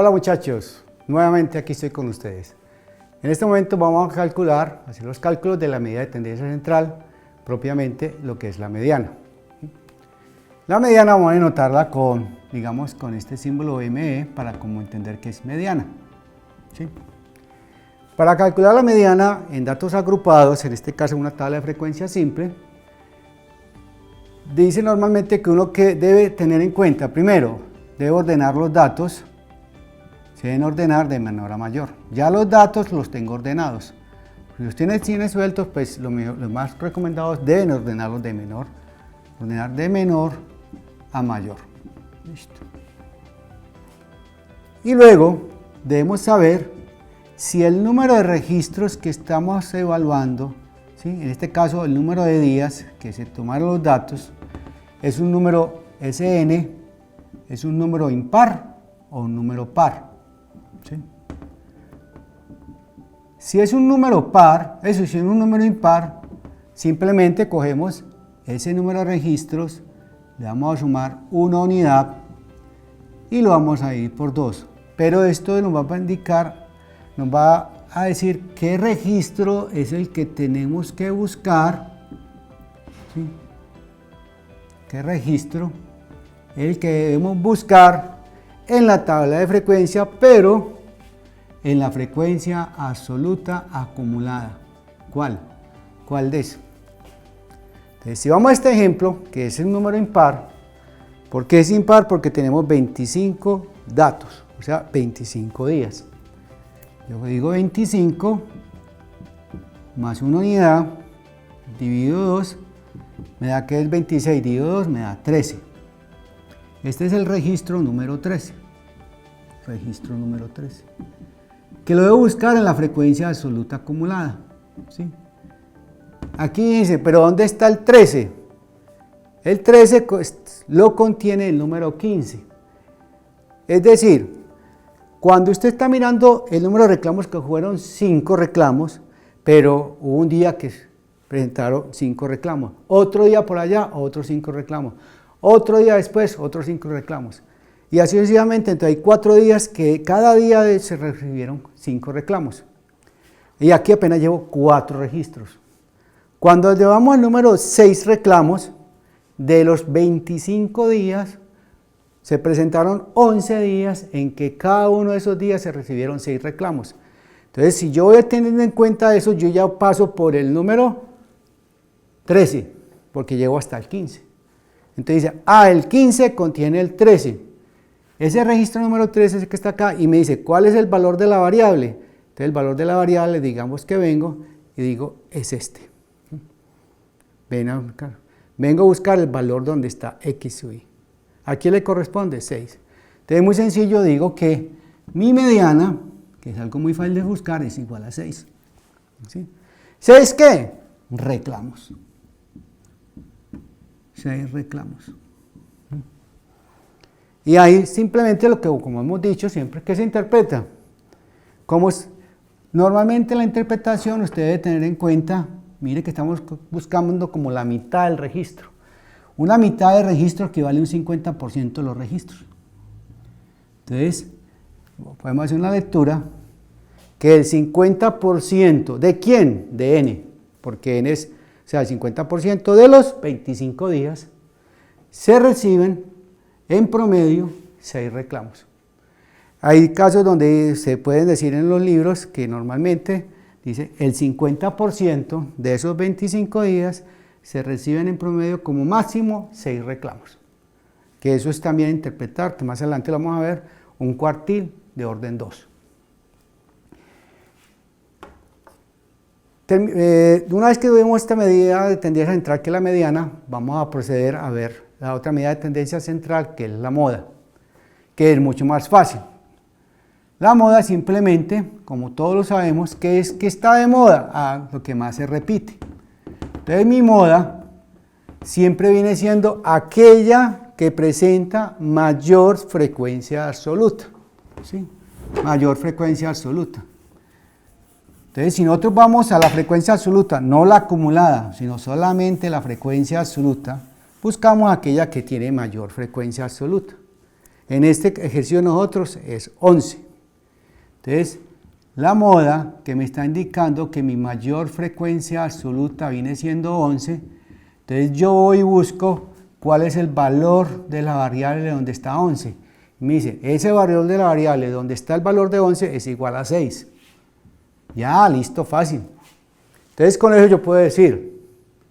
Hola muchachos, nuevamente aquí estoy con ustedes. En este momento vamos a hacer los cálculos de la medida de tendencia central, propiamente lo que es la mediana. La mediana vamos a denotarla con, digamos, con este símbolo ME para como entender que es mediana. ¿Sí? Para calcular la mediana en datos agrupados, en este caso una tabla de frecuencia simple, dice normalmente que uno que debe tener en cuenta, primero, debe ordenar los datos, se deben ordenar de menor a mayor. Ya los datos los tengo ordenados. Si los tiene sueltos, pues los más recomendados deben ordenarlos de menor, ordenar de menor a mayor. Listo. Y luego debemos saber si el número de registros que estamos evaluando, ¿sí? En este caso el número de días que se tomaron los datos, es un número SN, es un número impar o un número par. ¿Sí? Si es un número par, si es un número impar, simplemente cogemos ese número de registros, le vamos a sumar una unidad y lo vamos a dividir por 2. Pero esto nos va a indicar, nos va a decir qué registro es el que tenemos que buscar, ¿sí? Qué registro es el que debemos buscar en la tabla de frecuencia, pero en la frecuencia absoluta acumulada. ¿Cuál? ¿Cuál de eso? Entonces, si vamos a este ejemplo, que es el número impar, ¿por qué es impar? Porque tenemos 25 datos, o sea, 25 días. Yo digo 25 más una unidad, dividido 2, me da que es 26, dividido 2, me da 13. Este es el registro número 13. Registro número 13. Que lo debo buscar en la frecuencia absoluta acumulada. ¿Sí? Aquí dice, pero ¿dónde está el 13? El 13 lo contiene el número 15. Es decir, cuando usted está mirando el número de reclamos, que fueron 5 reclamos, pero hubo un día que presentaron 5 reclamos, otro día por allá, otros 5 reclamos, otro día después, otros 5 reclamos. Y así sucesivamente, entonces hay 4 días que cada día se recibieron 5 reclamos. Y aquí apenas llevo 4 registros. Cuando llevamos el número 6 reclamos, de los 25 días, se presentaron 11 días en que cada uno de esos días se recibieron 6 reclamos. Entonces, si yo voy teniendo en cuenta eso, yo ya paso por el número 13, porque llego hasta el 15. Entonces dice, el 15 contiene el 13. Ese registro número 13 es el que está acá y me dice, ¿cuál es el valor de la variable? Entonces el valor de la variable, digamos que vengo y digo, es este. Vengo a buscar el valor donde está x sub y. ¿A quién le corresponde? 6. Entonces muy sencillo, digo que mi mediana, que es algo muy fácil de buscar, es igual a 6. ¿Sí? ¿6 qué? Reclamos. 6 reclamos. Y ahí simplemente lo que, como hemos dicho siempre, que se interpreta. Normalmente la interpretación usted debe tener en cuenta, mire que estamos buscando como la mitad del registro. Una mitad del registro equivale a un 50% de los registros. Entonces, podemos hacer una lectura que el 50% ¿de quién? De n, porque n es, o sea, el 50% de los 25 días se reciben en promedio 6 reclamos. Hay casos donde se pueden decir en los libros que normalmente dice el 50% de esos 25 días se reciben en promedio como máximo 6 reclamos. Que eso es también interpretar, que más adelante lo vamos a ver, un cuartil de orden 2. Una vez que vemos esta medida de tendencia central, que es la mediana, vamos a proceder a ver la otra medida de tendencia central, que es la moda, que es mucho más fácil. La moda simplemente, como todos lo sabemos, ¿qué es que está de moda? Lo que más se repite. Entonces mi moda siempre viene siendo aquella que presenta mayor frecuencia absoluta. ¿Sí? Mayor frecuencia absoluta. Entonces, si nosotros vamos a la frecuencia absoluta, no la acumulada, sino solamente la frecuencia absoluta, buscamos aquella que tiene mayor frecuencia absoluta. En este ejercicio nosotros es 11. Entonces, la moda que me está indicando que mi mayor frecuencia absoluta viene siendo 11, entonces yo voy y busco cuál es el valor de la variable donde está 11. Me dice, ese valor de la variable donde está el valor de 11 es igual a 6. Ya, listo, fácil. Entonces con eso yo puedo decir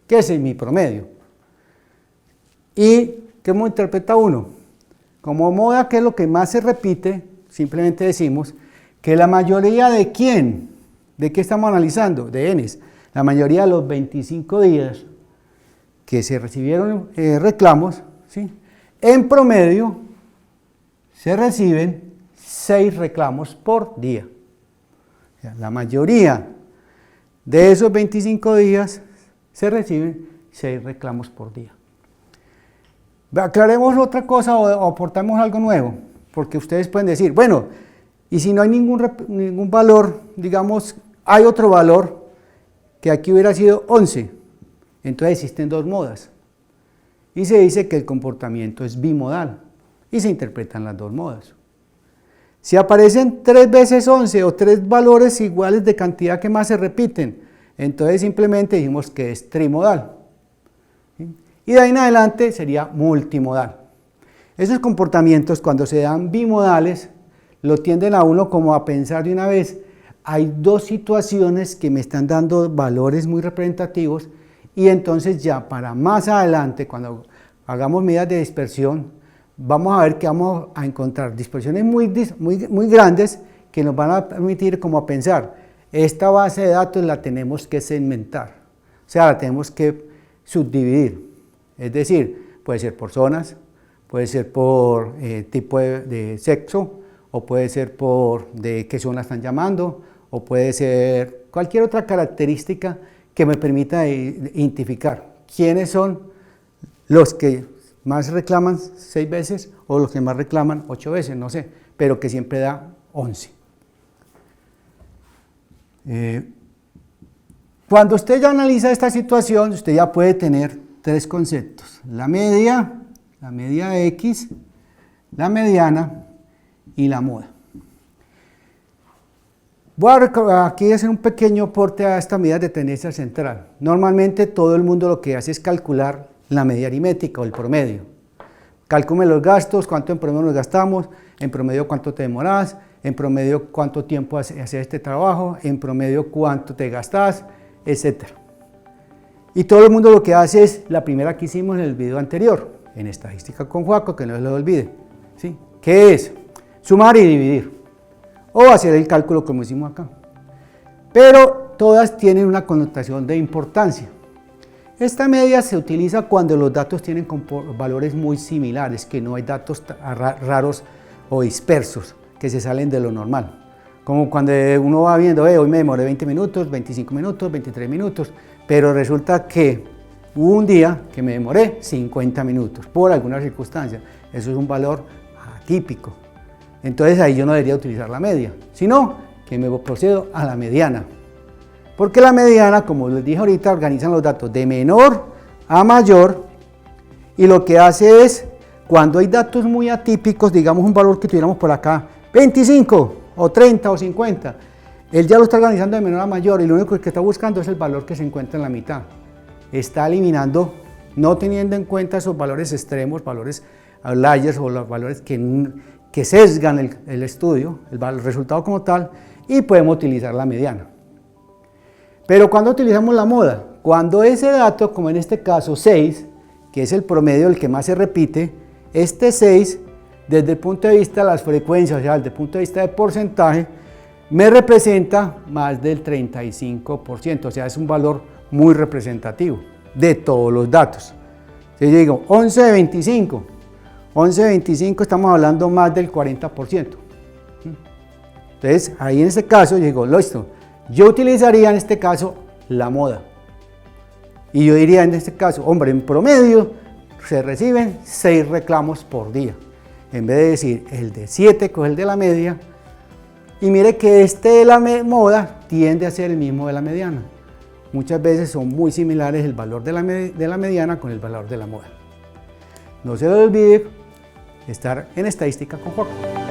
que ese es mi promedio. ¿Y cómo interpreta uno? Como moda, que es lo que más se repite, simplemente decimos que la mayoría de ¿quién? ¿De qué estamos analizando? De N's. La mayoría de los 25 días que se recibieron reclamos, ¿sí? En promedio se reciben 6 reclamos por día. O sea, la mayoría de esos 25 días se reciben 6 reclamos por día. Aclaremos otra cosa o aportamos algo nuevo, porque ustedes pueden decir, bueno, y si no hay ningún valor, digamos, hay otro valor que aquí hubiera sido 11, entonces existen dos modas. Y se dice que el comportamiento es bimodal y se interpretan las dos modas. Si aparecen 3 veces 11 o 3 valores iguales de cantidad que más se repiten, entonces simplemente dijimos que es trimodal. ¿Sí? Y de ahí en adelante sería multimodal. Esos comportamientos, cuando se dan bimodales, lo tienden a uno como a pensar de una vez, hay dos situaciones que me están dando valores muy representativos y entonces ya para más adelante, cuando hagamos medidas de dispersión, vamos a ver que vamos a encontrar dispersiones muy grandes que nos van a permitir como a pensar, esta base de datos la tenemos que segmentar, o sea, la tenemos que subdividir. Es decir, puede ser por zonas, puede ser por tipo de sexo, o puede ser por de qué zona están llamando, o puede ser cualquier otra característica que me permita identificar quiénes son los que más reclaman 6 veces o los que más reclaman 8 veces, no sé, pero que siempre da 11. Cuando usted ya analiza esta situación, usted ya puede tener 3 conceptos, la media X, la mediana y la moda. Voy a aquí hacer un pequeño aporte a esta medida de tendencia central. Normalmente todo el mundo lo que hace es calcular la media aritmética o el promedio. Cálculo los gastos, cuánto en promedio nos gastamos, en promedio cuánto te demoras, en promedio cuánto tiempo hacer este trabajo, en promedio cuánto te gastas, etc. Y todo el mundo lo que hace es la primera que hicimos en el video anterior, en estadística con Joaco, que no se lo olvide, ¿sí? ¿Qué es? Sumar y dividir, o hacer el cálculo como hicimos acá. Pero todas tienen una connotación de importancia. Esta media se utiliza cuando los datos tienen valores muy similares, que no hay datos raros o dispersos que se salen de lo normal. Como cuando uno va viendo, hoy me demoré 20 minutos, 25 minutos, 23 minutos, pero resulta que hubo un día que me demoré 50 minutos por alguna circunstancia. Eso es un valor atípico. Entonces ahí yo no debería utilizar la media, sino que me procedo a la mediana. Porque la mediana, como les dije ahorita, organizan los datos de menor a mayor y lo que hace es, cuando hay datos muy atípicos, digamos un valor que tuviéramos por acá, 25 o 30 o 50, él ya lo está organizando de menor a mayor y lo único que está buscando es el valor que se encuentra en la mitad. Está eliminando, no teniendo en cuenta esos valores extremos, valores outliers o los valores que sesgan el estudio, el resultado como tal, y podemos utilizar la mediana. Pero cuando utilizamos la moda, cuando ese dato, como en este caso 6, que es el promedio, el que más se repite, este 6, desde el punto de vista de las frecuencias, o sea, desde el punto de vista de porcentaje, me representa más del 35%, o sea, es un valor muy representativo de todos los datos. Entonces yo digo, 11 de 25, 11 de 25 estamos hablando más del 40%. Entonces, ahí en este caso yo digo, listo, yo utilizaría en este caso la moda. Y yo diría en este caso, hombre, en promedio se reciben 6 reclamos por día. En vez de decir el de 7 con el de la media, y mire que este de la moda tiende a ser el mismo de la mediana. Muchas veces son muy similares el valor de la mediana con el valor de la moda. No se lo olvide, estar en Estadística con Jorge.